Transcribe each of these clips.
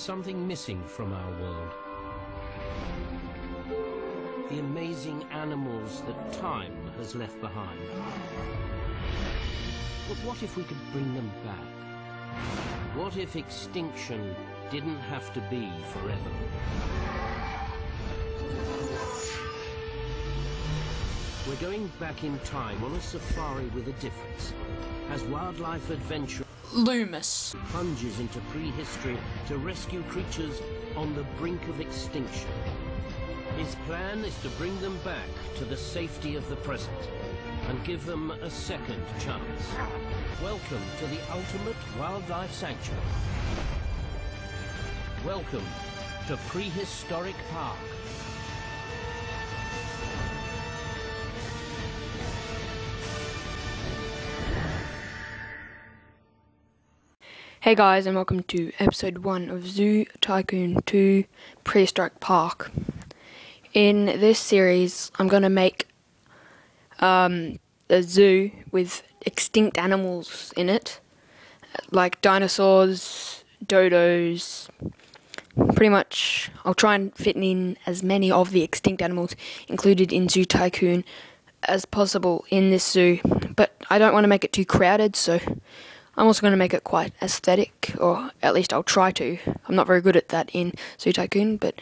There's something missing from our world. The amazing animals that time has left behind. But what if we could bring them back? What if extinction didn't have to be forever? We're going back in time on a safari with a difference. As wildlife adventure Loomis plunges into prehistory to rescue creatures on the brink of extinction. His plan is to bring them back to the safety of the present and give them a second chance. Welcome to the ultimate wildlife sanctuary. Welcome to Prehistoric Park. Hey guys, and welcome to episode 1 of Zoo Tycoon 2 Prehistoric Park. In this series, I'm going to make a zoo with extinct animals in it, like dinosaurs, dodos. Pretty much, I'll try and fit in as many of the extinct animals included in Zoo Tycoon as possible in this zoo, but I don't want to make it too crowded, so I'm also going to make it quite aesthetic, or at least I'll try to. I'm not very good at that in Zoo Tycoon, but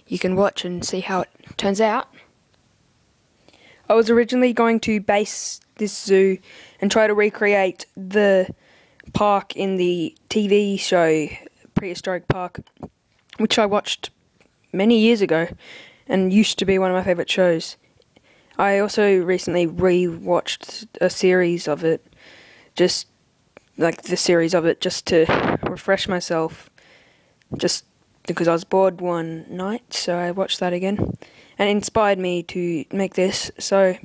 you can watch and see how it turns out. I was originally going to base this zoo and try to recreate the park in the TV show Prehistoric Park, which I watched many years ago and used to be one of my favourite shows. I also recently re-watched a series of it, just to refresh myself, just because I was bored one night, so I watched that again, and it inspired me to make this. So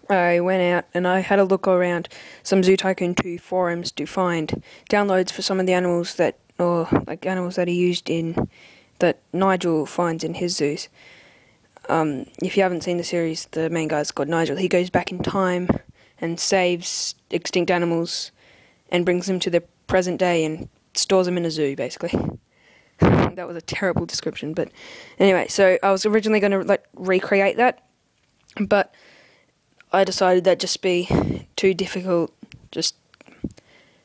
I went out and I had a look around some Zoo Tycoon 2 forums to find downloads for some of the animals that he used in, that Nigel finds in his zoos. If you haven't seen the series, the main guy's called Nigel. He goes back in time and saves extinct animals and brings them to the present day and stores them in a zoo, basically. That was a terrible description, but anyway, so I was originally going to recreate that, but I decided that'd just be too difficult, just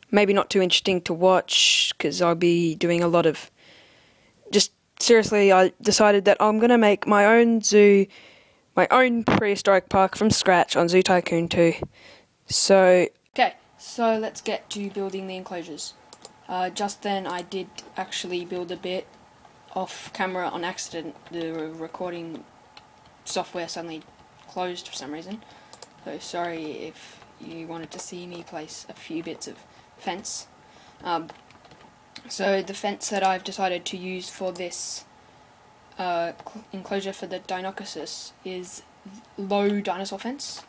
maybe not too interesting to watch, because I'll be doing a lot of, seriously, I decided that I'm going to make my own zoo, my own prehistoric park from scratch on Zoo Tycoon 2. So let's get to building the enclosures. Just then I did actually build a bit off camera on accident. The recording software suddenly closed for some reason. So sorry if you wanted to see me place a few bits of fence. So the fence that I've decided to use for this enclosure for the Dinosaur is low dinosaur fence.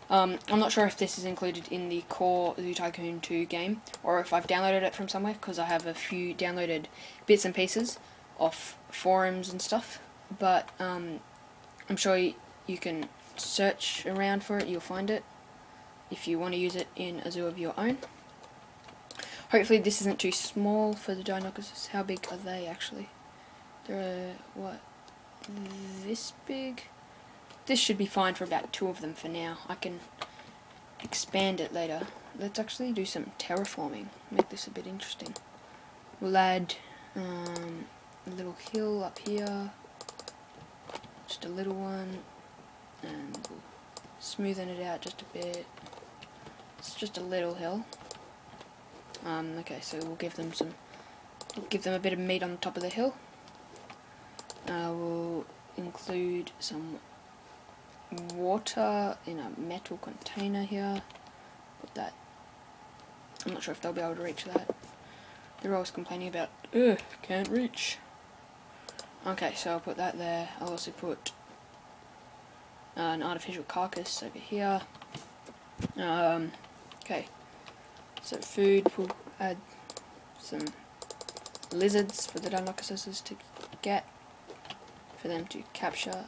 I'm not sure if this is included in the core Zoo Tycoon 2 game, or if I've downloaded it from somewhere, because I have a few downloaded bits and pieces off forums and stuff, but I'm sure you can search around for it, you'll find it, if you want to use it in a zoo of your own. Hopefully this isn't too small for the Dinosaurs. How big are they actually? They're, this big? This should be fine for about 2 of them for now. I can expand it later. Let's actually do some terraforming, make this a bit interesting. We'll add a little hill up here, just a little one, and we'll smoothen it out just a bit. It's just a little hill. Okay, so we'll give them a bit of meat on the top of the hill. We'll include some water in a metal container here. Put that. I'm not sure if they'll be able to reach that. They're always complaining about, ugh, can't reach. Okay, so I'll put that there. I'll also put an artificial carcass over here. Okay, so food, we'll add some lizards for the Dinosaurs to get, for them to capture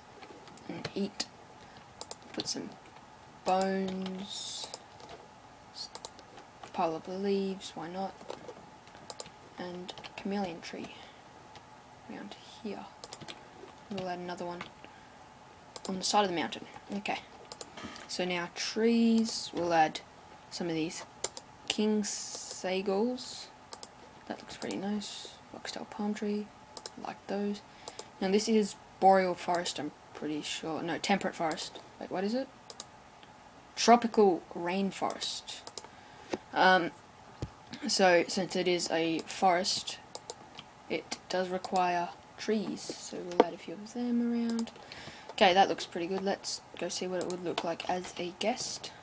and eat. Put some bones, pile of leaves, why not, and a chameleon tree. around here. We'll add another one on the side of the mountain. Okay. So now trees, we'll add some of these king seagulls. That looks pretty nice. Foxtail palm tree, like those. Now this is boreal forest, I'm pretty sure. No, temperate forest. Wait, what is it? Tropical rainforest. So since it is a forest, it does require trees. So we'll add a few of them around. Okay, that looks pretty good. Let's go see what it would look like as a guest.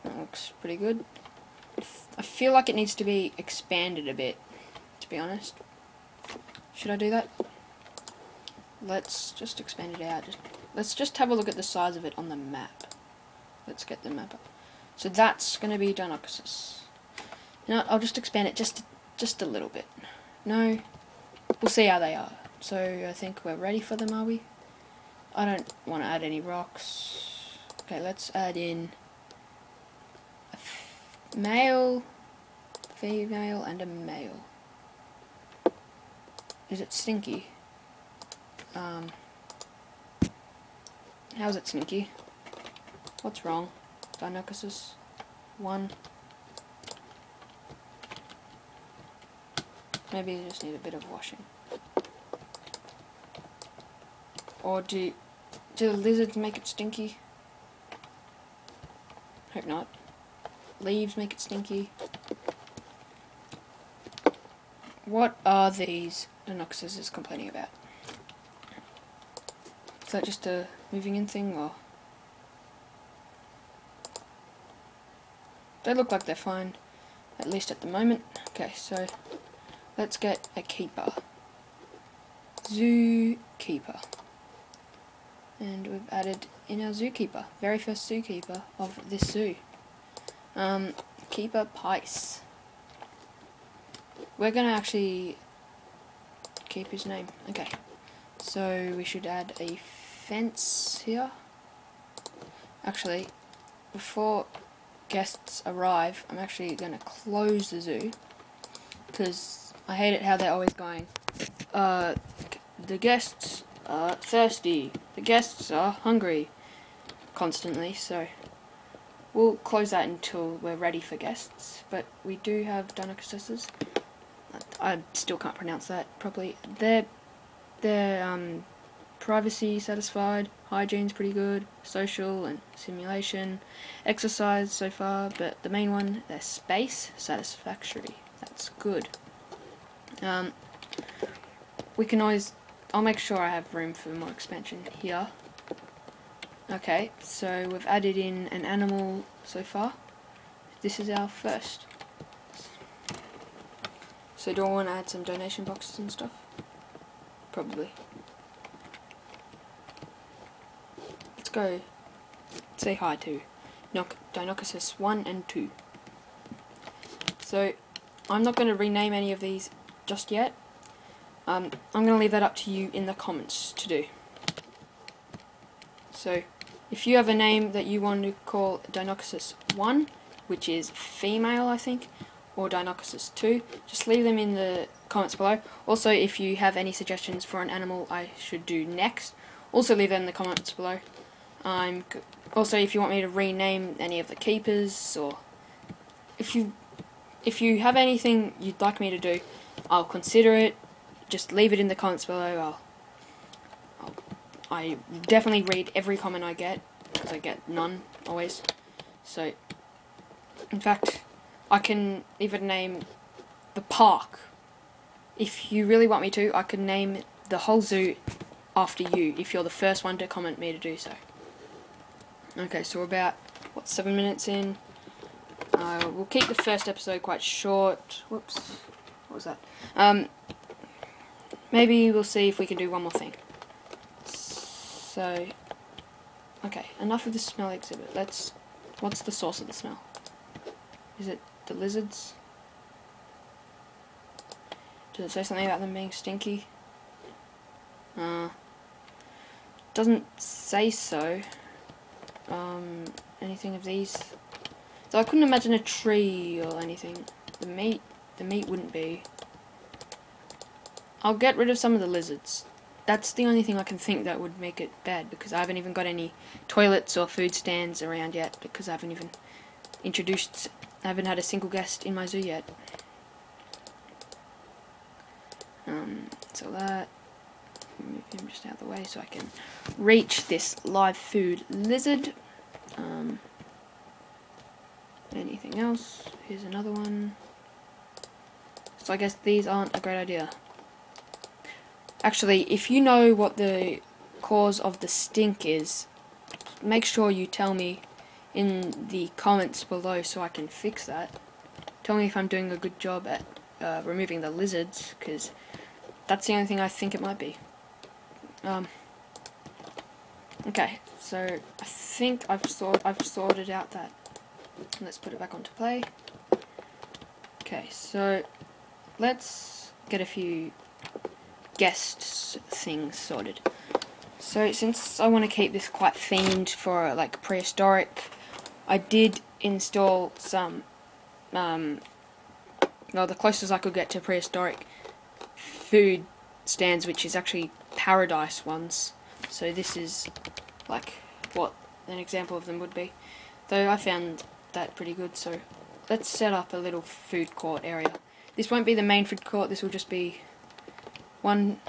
That looks pretty good. I feel like it needs to be expanded a bit, to be honest. Should I do that? Let's just expand it out. Let's just have a look at the size of it on the map. Let's get the map up. So that's going to be Dinosaur. You know, I'll just expand it just a little bit. No, we'll see how they are. So I think we're ready for them, are we? I don't want to add any rocks. Okay, let's add in a male, female, and a male. Is it stinky? How's it stinky? What's wrong? Dinosaur 1. Maybe you just need a bit of washing. Or do the lizards make it stinky? Hope not. Leaves make it stinky. What are these Dinosaurs complaining about? Is that just a moving in thing, or? They look like they're fine, at least at the moment. Okay, so let's get a keeper. Zookeeper. And we've added in our zookeeper, very first zookeeper of this zoo. Keeper Pice. We're gonna actually keep his name. Okay, so we should add a fence here. Actually, before guests arrive, I'm actually gonna close the zoo because I hate it how they're always going. The guests are thirsty. The guests are hungry constantly, so we'll close that until we're ready for guests. But we do have Dinosaurs. I still can't pronounce that properly. They're privacy satisfied, hygiene's pretty good, social and simulation, exercise so far, but the main one, they're space satisfactory. That's good. We can always, I'll make sure I have room for more expansion here. Okay, so we've added in an animal so far. This is our first. So do I want to add some donation boxes and stuff? Probably. Let's go say hi to Dinosaur 1 and 2. So I'm not going to rename any of these just yet. I'm going to leave that up to you in the comments to do. So if you have a name that you want to call Dinosaur 1, which is female I think, or Dinosaur 2, just leave them in the comments below. Also, if you have any suggestions for an animal I should do next, also leave them in the comments below. Also, if you want me to rename any of the keepers, or if you have anything you'd like me to do, I'll consider it. Just leave it in the comments below. I definitely read every comment I get, because I get none always. So, in fact, I can even name the park. If you really want me to, I can name the whole zoo after you, if you're the first one to comment me to do so. Okay, so we're about, what, 7 minutes in. We'll keep the first episode quite short. Whoops, what was that? Maybe we'll see if we can do one more thing. So, okay, enough of the smell exhibit. What's the source of the smell? Is it the lizards? Does it say something about them being stinky? Doesn't say so. Anything of these? So I couldn't imagine a tree or anything. The meat, the meat wouldn't be. I'll get rid of some of the lizards. That's the only thing I can think that would make it bad, because I haven't even got any toilets or food stands around yet, because I haven't had a single guest in my zoo yet. So that, move him just out of the way so I can reach this live food lizard. Anything else? Here's another one. So I guess these aren't a great idea. Actually, if you know what the cause of the stink is, make sure you tell me in the comments below so I can fix that. Tell me if I'm doing a good job at removing the lizards, because that's the only thing I think it might be. Okay, so I think I've sorted out that. Let's put it back onto play. Okay, so let's get a few guest things sorted. So since I want to keep this quite themed for like prehistoric, I did install some, well, the closest I could get to prehistoric food stands, which is actually paradise ones. So this is like what an example of them would be, though I found that pretty good. So let's set up a little food court area. This won't be the main food court, this will just be one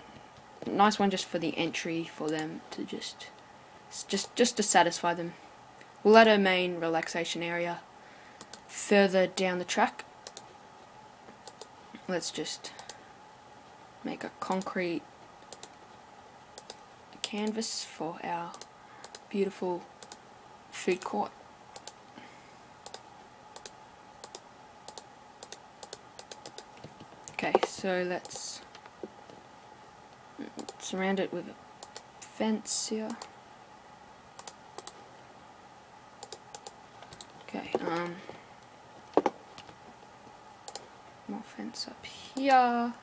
nice one just for the entry, for them to just to satisfy them. We'll add a main relaxation area further down the track. Let's just make a concrete canvas for our beautiful food court. Okay, so let's surround it with a fence here. Okay, more fence up here.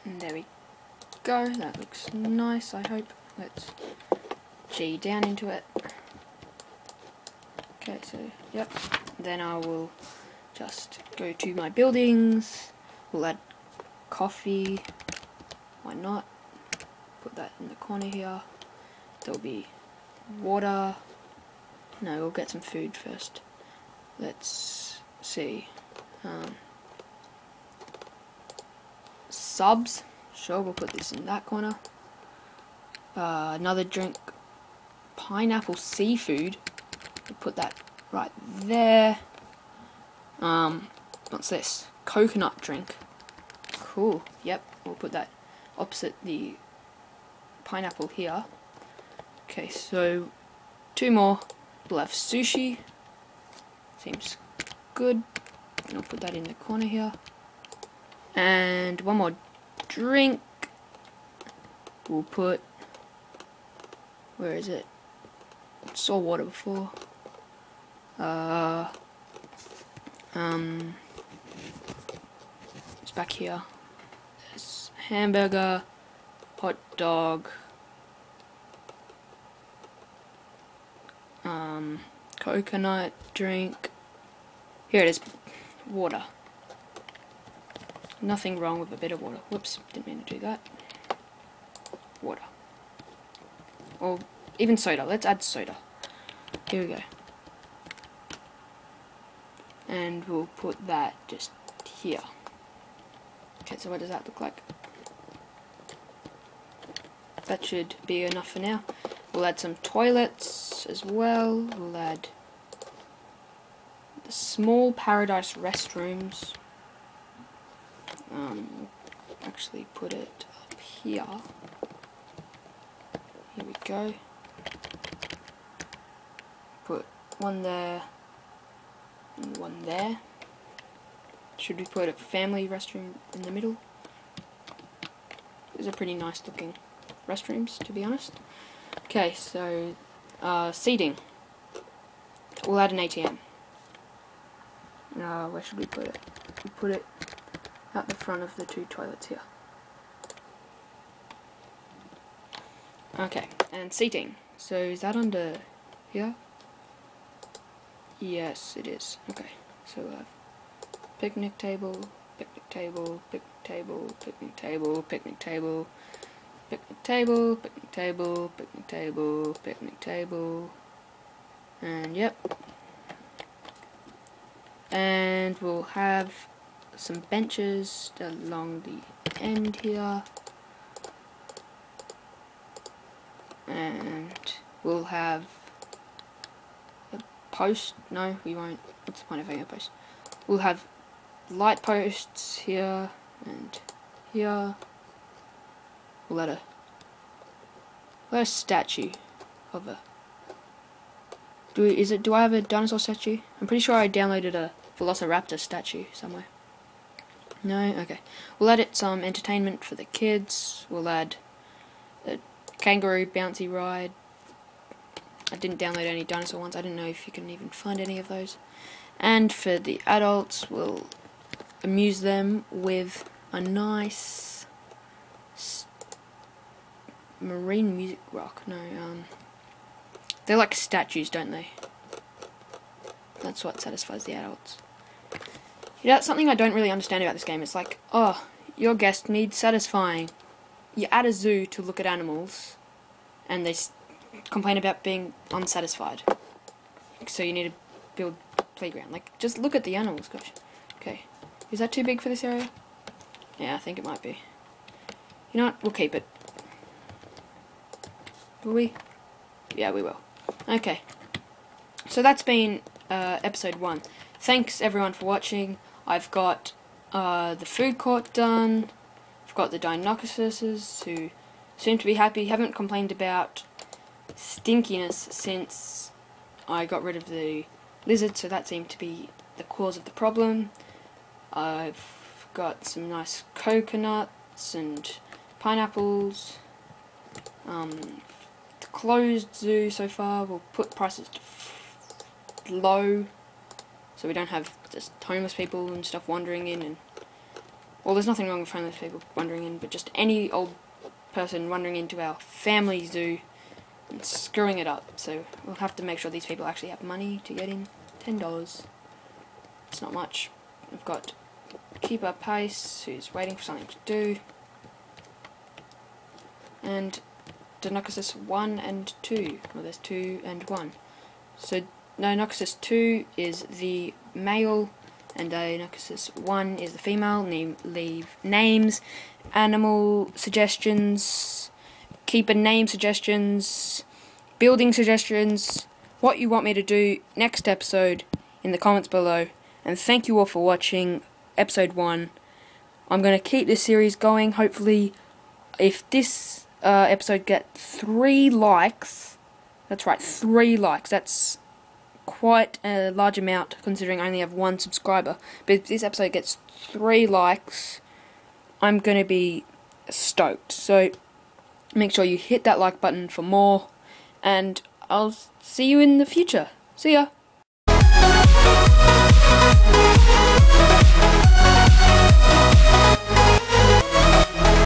And there we go, that looks nice, I hope. Let's G down into it. Okay, so, yep. Then I will just go to my buildings. We'll add coffee. Why not? Put that in the corner here. There'll be water. No, we'll get some food first. Let's see. Subs. Sure, we'll put this in that corner. Another drink. Pineapple seafood. We'll put that right there. What's this? Coconut drink. Cool. Yep, we'll put that opposite the pineapple here. Okay, so 2 more. We'll have sushi. Seems good. And I'll put that in the corner here. And 1 more drink. We'll put, where is it? Saw water before. It's back here. There's hamburger, hot dog, coconut drink. Here it is, water. Nothing wrong with a bit of water. Whoops, didn't mean to do that. Water. Or even soda. Let's add soda. Here we go. And we'll put that just here. Okay, so what does that look like? That should be enough for now. We'll add some toilets as well. We'll add the small paradise restrooms. Actually put it up here. Here we go. Put 1 there and 1 there. Should we put a family restroom in the middle? These are pretty nice looking restrooms, to be honest. Okay, so seating. We'll add an ATM. Where should we put it? We put it out the front of the 2 toilets here. Okay, and seating. So is that under here? Yes, it is. Okay. So we'll have picnic table, picnic table, picnic table, picnic table, picnic table, picnic table, picnic table, picnic table, picnic table, and yep. And we'll have some benches along the end here, and we'll have a post. No, we won't. What's the point of having a post? We'll have light posts here and here. We'll add a statue of a. Do I have a dinosaur statue? I'm pretty sure I downloaded a Velociraptor statue somewhere. No? Okay. We'll add some entertainment for the kids. We'll add a kangaroo bouncy ride. I didn't download any dinosaur ones. I don't know if you can even find any of those. And for the adults, we'll amuse them with a nice marine music rock. No, they're like statues, don't they? That's what satisfies the adults. You know, that's something I don't really understand about this game. It's like, oh, your guest needs satisfying. You're at a zoo to look at animals, and they complain about being unsatisfied. So you need to build a playground. Like, just look at the animals, gosh. Okay. Is that too big for this area? Yeah, I think it might be. You know what? We'll keep it. Will we? Yeah, we will. Okay. So that's been episode 1. Thanks everyone for watching. I've got the food court done. I've got the Dinosaurs who seem to be happy. Haven't complained about stinkiness since I got rid of the lizard, so that seemed to be the cause of the problem. I've got some nice coconuts and pineapples. The closed zoo so far. We'll put prices low so we don't have just homeless people and stuff wandering in, and well, there's nothing wrong with homeless people wandering in, but just any old person wandering into our family zoo and screwing it up. So we'll have to make sure these people actually have money to get in. $10. It's not much. We've got Keeper Pace, who's waiting for something to do, and Dinocasus 1 and 2. Well, there's 2 and 1. So Dinocasus 2 is the male, and Dinocasus 1 is the female. Names, animal suggestions, keeper name suggestions, building suggestions, what you want me to do next episode in the comments below. And thank you all for watching episode 1. I'm going to keep this series going. Hopefully, if this episode gets 3 likes, that's right, 3 likes, that's quite a large amount considering I only have 1 subscriber, but if this episode gets 3 likes, I'm going to be stoked. So make sure you hit that like button for more, and I'll see you in the future. See ya!